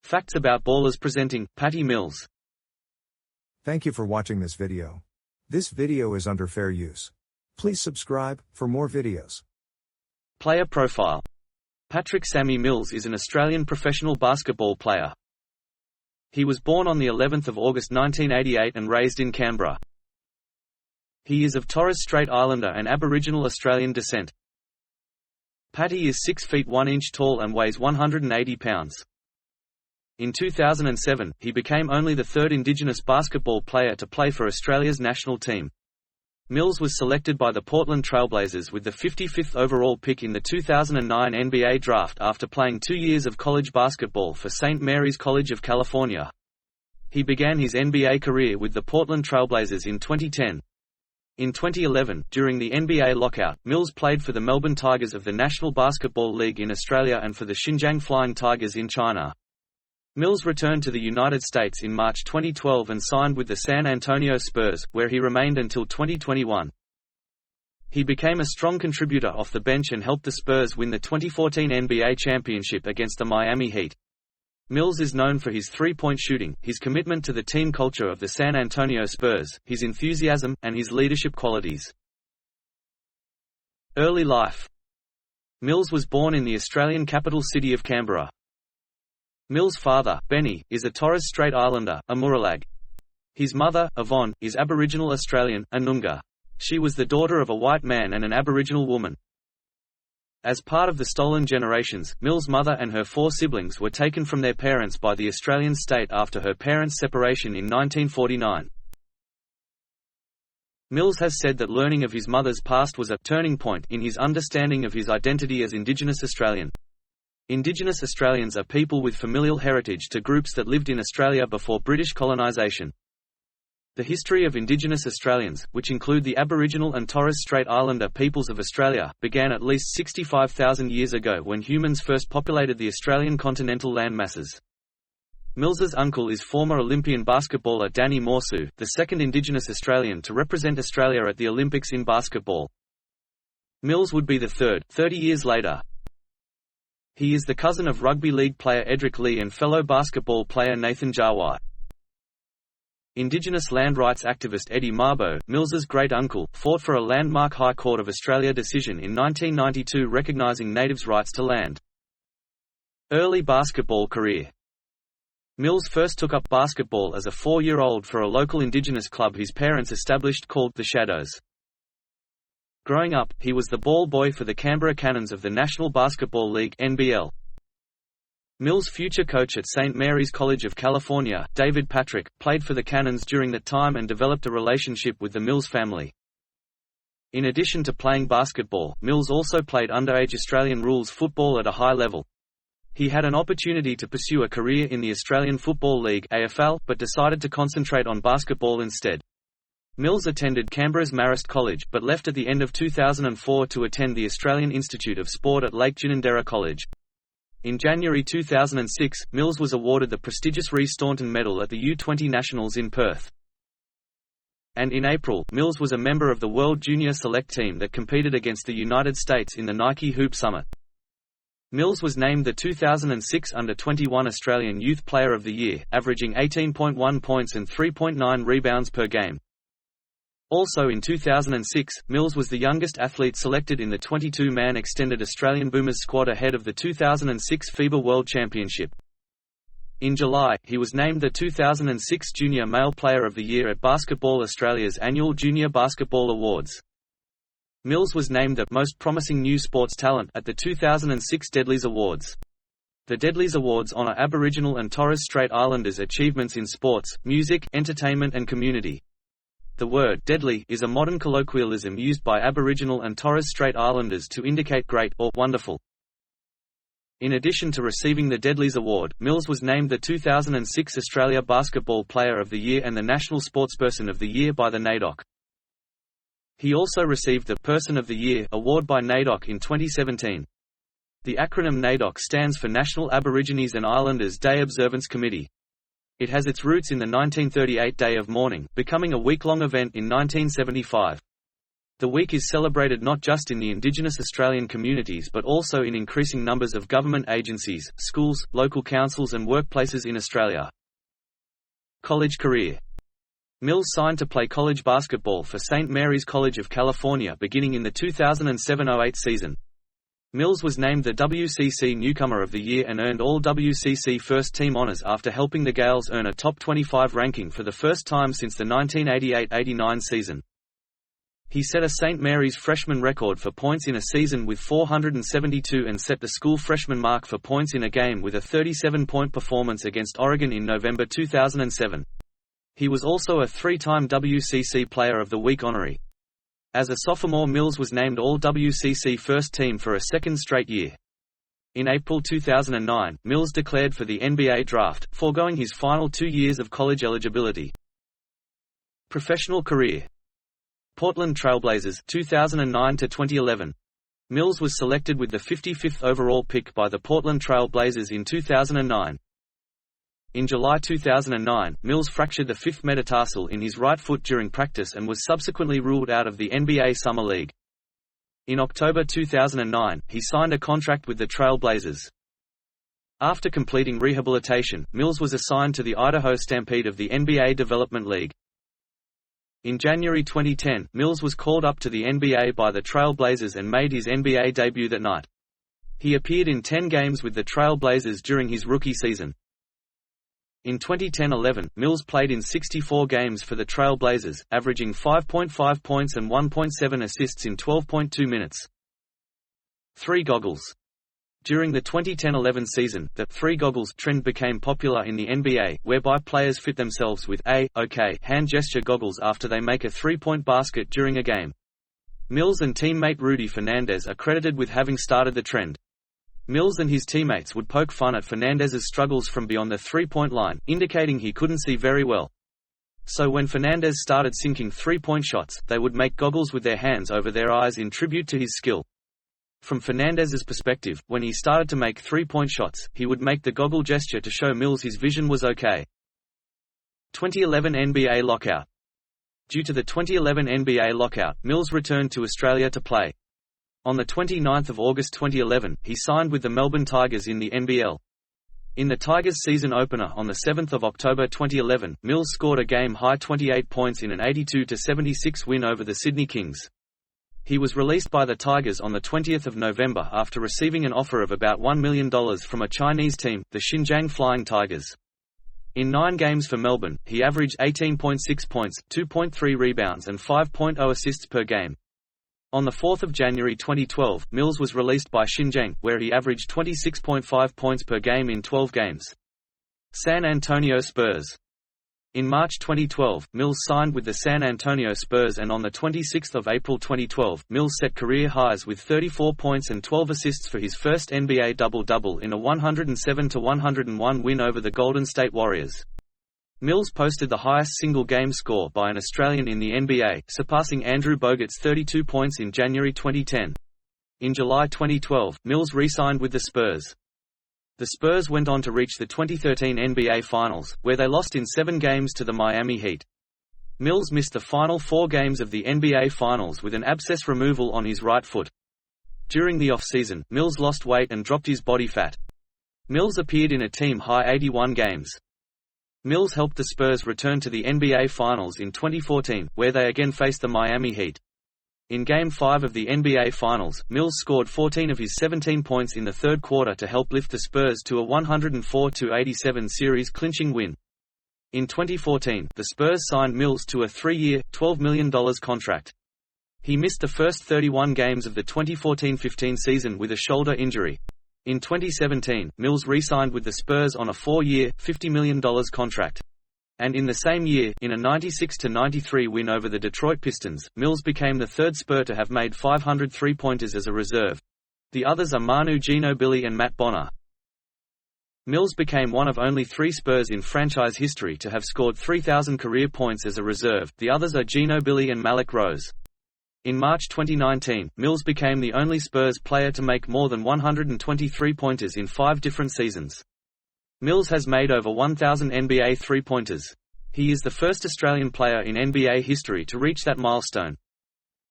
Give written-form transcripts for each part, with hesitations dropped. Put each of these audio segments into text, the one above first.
Facts about ballers presenting, Patty Mills. Thank you for watching this video. This video is under fair use. Please subscribe for more videos. Player profile. Patrick Sammy Mills is an Australian professional basketball player. He was born on the 11th of August 1988 and raised in Canberra. He is of Torres Strait Islander and Aboriginal Australian descent. Patty is 6 feet 1 inch tall and weighs 180 pounds. In 2007, he became only the third Indigenous basketball player to play for Australia's national team. Mills was selected by the Portland Trail Blazers with the 55th overall pick in the 2009 NBA draft after playing 2 years of college basketball for St. Mary's College of California. He began his NBA career with the Portland Trail Blazers in 2010. In 2011, during the NBA lockout, Mills played for the Melbourne Tigers of the National Basketball League in Australia and for the Xinjiang Flying Tigers in China. Mills returned to the United States in March 2012 and signed with the San Antonio Spurs, where he remained until 2021. He became a strong contributor off the bench and helped the Spurs win the 2014 NBA championship against the Miami Heat. Mills is known for his three-point shooting, his commitment to the team culture of the San Antonio Spurs, his enthusiasm, and his leadership qualities. Early life. Mills was born in the Australian capital city of Canberra. Mills' father, Benny, is a Torres Strait Islander, a Muralag. His mother, Yvonne, is Aboriginal Australian, a Noongar. She was the daughter of a white man and an Aboriginal woman. As part of the Stolen Generations, Mills' mother and her 4 siblings were taken from their parents by the Australian state after her parents' separation in 1949. Mills has said that learning of his mother's past was a turning point in his understanding of his identity as Indigenous Australian. Indigenous Australians are people with familial heritage to groups that lived in Australia before British colonisation. The history of Indigenous Australians, which include the Aboriginal and Torres Strait Islander peoples of Australia, began at least 65,000 years ago when humans first populated the Australian continental landmasses. Mills's uncle is former Olympian basketballer Danny Morsu, the second Indigenous Australian to represent Australia at the Olympics in basketball. Mills would be the third, 30 years later. He is the cousin of rugby league player Edric Lee and fellow basketball player Nathan Jawai. Indigenous land rights activist Eddie Mabo, Mills's great-uncle, fought for a landmark High Court of Australia decision in 1992 recognising natives' rights to land. Early basketball career. Mills first took up basketball as a 4-year-old for a local Indigenous club his parents established called the Shadows. Growing up, he was the ball boy for the Canberra Cannons of the National Basketball League (NBL). Mills' future coach at St. Mary's College of California, David Patrick, played for the Cannons during that time and developed a relationship with the Mills family. In addition to playing basketball, Mills also played underage Australian rules football at a high level. He had an opportunity to pursue a career in the Australian Football League (AFL), but decided to concentrate on basketball instead. Mills attended Canberra's Marist College, but left at the end of 2004 to attend the Australian Institute of Sport at Lake Ginninderra College. In January 2006, Mills was awarded the prestigious Rhys Staunton Medal at the U20 Nationals in Perth. And in April, Mills was a member of the World Junior Select Team that competed against the United States in the Nike Hoop Summit. Mills was named the 2006 Under-21 Australian Youth Player of the Year, averaging 18.1 points and 3.9 rebounds per game. Also in 2006, Mills was the youngest athlete selected in the 22-man extended Australian Boomers squad ahead of the 2006 FIBA World Championship. In July, he was named the 2006 Junior Male Player of the Year at Basketball Australia's annual Junior Basketball Awards. Mills was named the Most Promising New Sports Talent at the 2006 Deadlies Awards. The Deadlies Awards honour Aboriginal and Torres Strait Islanders' achievements in sports, music, entertainment and community. The word "deadly" is a modern colloquialism used by Aboriginal and Torres Strait Islanders to indicate great or wonderful. In addition to receiving the Deadlies Award, Mills was named the 2006 Australia Basketball Player of the Year and the National Sportsperson of the Year by the NAIDOC. He also received the Person of the Year award by NAIDOC in 2017. The acronym NAIDOC stands for National Aborigines and Islanders Day Observance Committee. It has its roots in the 1938 Day of Mourning, becoming a week-long event in 1975. The week is celebrated not just in the Indigenous Australian communities but also in increasing numbers of government agencies, schools, local councils and workplaces in Australia. College career. Mills signed to play college basketball for St. Mary's College of California beginning in the 2007-08 season. Mills was named the WCC Newcomer of the Year and earned all WCC first-team honors after helping the Gales earn a top 25 ranking for the first time since the 1988-89 season. He set a St. Mary's freshman record for points in a season with 472 and set the school freshman mark for points in a game with a 37-point performance against Oregon in November 2007. He was also a three-time WCC Player of the Week honoree. As a sophomore, Mills was named All-WCC First Team for a second straight year. In April 2009, Mills declared for the NBA draft, foregoing his final 2 years of college eligibility. Professional career. Portland Trailblazers 2009-2011. Mills was selected with the 55th overall pick by the Portland Trail Blazers in 2009. In July 2009, Mills fractured the fifth metatarsal in his right foot during practice and was subsequently ruled out of the NBA Summer League. In October 2009, he signed a contract with the Trail Blazers. After completing rehabilitation, Mills was assigned to the Idaho Stampede of the NBA Development League. In January 2010, Mills was called up to the NBA by the Trail Blazers and made his NBA debut that night. He appeared in 10 games with the Trail Blazers during his rookie season. In 2010-11, Mills played in 64 games for the Trail Blazers, averaging 5.5 points and 1.7 assists in 12.2 minutes. Three goggles. During the 2010-11 season, the three goggles trend became popular in the NBA, whereby players fit themselves with OK hand gesture goggles after they make a three-point basket during a game. Mills and teammate Rudy Fernandez are credited with having started the trend. Mills and his teammates would poke fun at Fernandez's struggles from beyond the three-point line, indicating he couldn't see very well. So when Fernandez started sinking three-point shots, they would make goggles with their hands over their eyes in tribute to his skill. From Fernandez's perspective, when he started to make three-point shots, he would make the goggle gesture to show Mills his vision was okay. 2011 NBA lockout. Due to the 2011 NBA lockout, Mills returned to Australia to play. On 29 August 2011, he signed with the Melbourne Tigers in the NBL. In the Tigers season opener on 7 October 2011, Mills scored a game-high 28 points in an 82-76 win over the Sydney Kings. He was released by the Tigers on 20 November after receiving an offer of about $1 million from a Chinese team, the Xinjiang Flying Tigers. In 9 games for Melbourne, he averaged 18.6 points, 2.3 rebounds and 5.0 assists per game. On 4 January 2012, Mills was released by Xinjiang, where he averaged 26.5 points per game in 12 games. San Antonio Spurs. In March 2012, Mills signed with the San Antonio Spurs and on 26 April 2012, Mills set career highs with 34 points and 12 assists for his first NBA double-double in a 107-101 win over the Golden State Warriors. Mills posted the highest single-game score by an Australian in the NBA, surpassing Andrew Bogut's 32 points in January 2010. In July 2012, Mills re-signed with the Spurs. The Spurs went on to reach the 2013 NBA Finals, where they lost in 7 games to the Miami Heat. Mills missed the final 4 games of the NBA Finals with an abscess removal on his right foot. During the off-season, Mills lost weight and dropped his body fat. Mills appeared in a team-high 81 games. Mills helped the Spurs return to the NBA Finals in 2014, where they again faced the Miami Heat. In Game 5 of the NBA Finals, Mills scored 14 of his 17 points in the third quarter to help lift the Spurs to a 104-87 series-clinching win. In 2014, the Spurs signed Mills to a 3-year, $12 million contract. He missed the first 31 games of the 2014-15 season with a shoulder injury. In 2017, Mills re-signed with the Spurs on a 4-year, $50 million contract. And in the same year, in a 96-93 win over the Detroit Pistons, Mills became the third Spur to have made 500 three-pointers as a reserve. The others are Manu Ginobili and Matt Bonner. Mills became one of only 3 Spurs in franchise history to have scored 3,000 career points as a reserve, the others are Ginobili and Malik Rose. In March 2019, Mills became the only Spurs player to make more than 120 three-pointers in 5 different seasons. Mills has made over 1,000 NBA three-pointers. He is the first Australian player in NBA history to reach that milestone.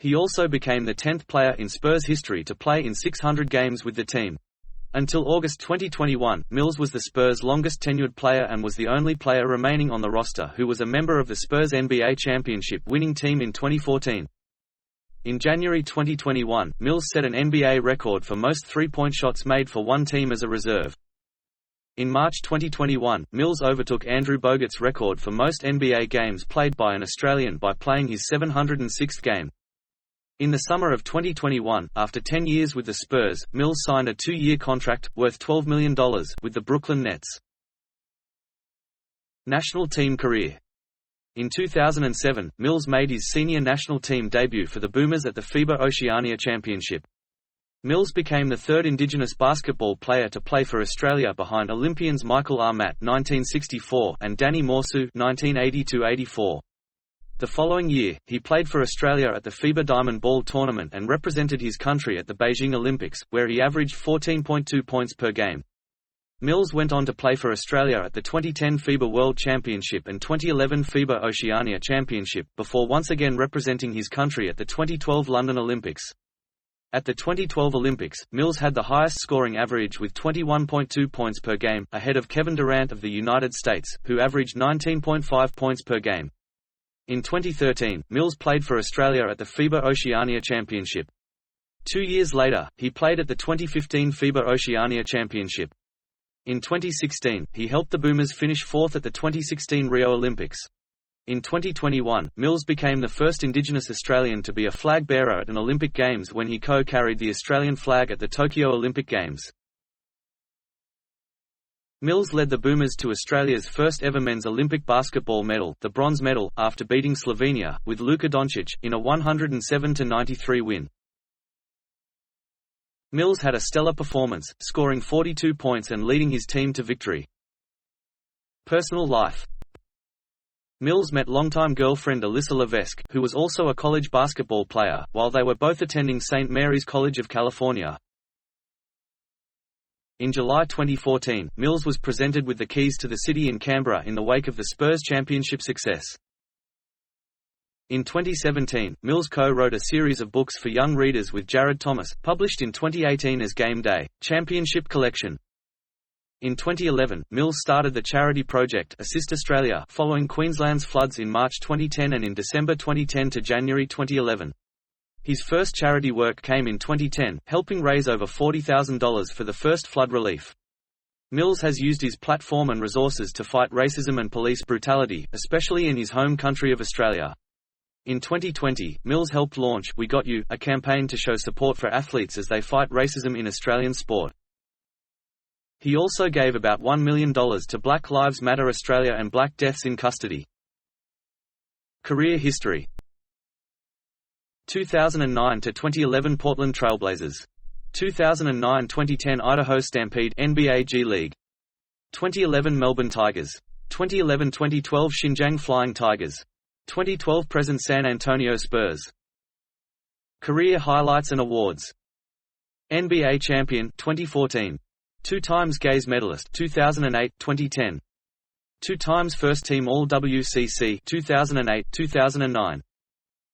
He also became the 10th player in Spurs history to play in 600 games with the team. Until August 2021, Mills was the Spurs' longest-tenured player and was the only player remaining on the roster who was a member of the Spurs NBA championship winning team in 2014. In January 2021, Mills set an NBA record for most three-point shots made for one team as a reserve. In March 2021, Mills overtook Andrew Bogut's record for most NBA games played by an Australian by playing his 706th game. In the summer of 2021, after 10 years with the Spurs, Mills signed a 2-year contract, worth $12 million, with the Brooklyn Nets. National team career. In 2007, Mills made his senior national team debut for the Boomers at the FIBA Oceania Championship. Mills became the third Indigenous basketball player to play for Australia behind Olympians Michael R. Matt (1964) and Danny Morsu (1980–84). The following year, he played for Australia at the FIBA Diamond Ball tournament and represented his country at the Beijing Olympics, where he averaged 14.2 points per game. Mills went on to play for Australia at the 2010 FIBA World Championship and 2011 FIBA Oceania Championship, before once again representing his country at the 2012 London Olympics. At the 2012 Olympics, Mills had the highest scoring average with 21.2 points per game, ahead of Kevin Durant of the United States, who averaged 19.5 points per game. In 2013, Mills played for Australia at the FIBA Oceania Championship. 2 years later, he played at the 2015 FIBA Oceania Championship. In 2016, he helped the Boomers finish fourth at the 2016 Rio Olympics. In 2021, Mills became the first Indigenous Australian to be a flag bearer at an Olympic Games when he co-carried the Australian flag at the Tokyo Olympic Games. Mills led the Boomers to Australia's first ever men's Olympic basketball medal, the bronze medal, after beating Slovenia, with Luka Doncic, in a 107–93 win. Mills had a stellar performance, scoring 42 points and leading his team to victory. Personal life. Mills met longtime girlfriend Alyssa Levesque, who was also a college basketball player, while they were both attending St. Mary's College of California. In July 2014, Mills was presented with the keys to the city in Canberra in the wake of the Spurs' championship success. In 2017, Mills co-wrote a series of books for young readers with Jared Thomas, published in 2018 as Game Day Championship Collection. In 2011, Mills started the charity project Assist Australia following Queensland's floods in March 2010 and in December 2010 to January 2011. His first charity work came in 2010, helping raise over $40,000 for the first flood relief. Mills has used his platform and resources to fight racism and police brutality, especially in his home country of Australia. In 2020, Mills helped launch We Got You, a campaign to show support for athletes as they fight racism in Australian sport. He also gave about $1 million to Black Lives Matter Australia and Black Deaths in Custody. Career history. 2009 to 2011 Portland Trailblazers. 2009-2010 Idaho Stampede NBA G League. 2011 Melbourne Tigers. 2011-2012 Xinjiang Flying Tigers. 2012–present San Antonio Spurs. Career highlights and awards. NBA champion 2014. 2 times Gaze medalist 2008, 2010. 2 times first team All WCC 2008, 2009.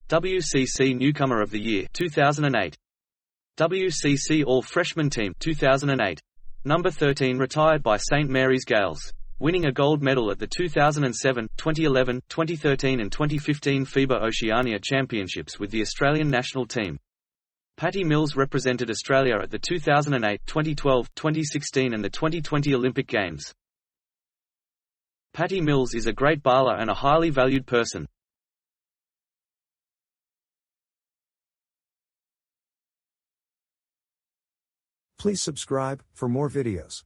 WCC Newcomer of the Year 2008. WCC All Freshman Team 2008. Number 13 retired by St. Mary's Gales, winning a gold medal at the 2007, 2011, 2013 and 2015 FIBA Oceania Championships with the Australian national team. Patty Mills represented Australia at the 2008, 2012, 2016 and the 2020 Olympic Games. Patty Mills is a great baller and a highly valued person. Please subscribe for more videos.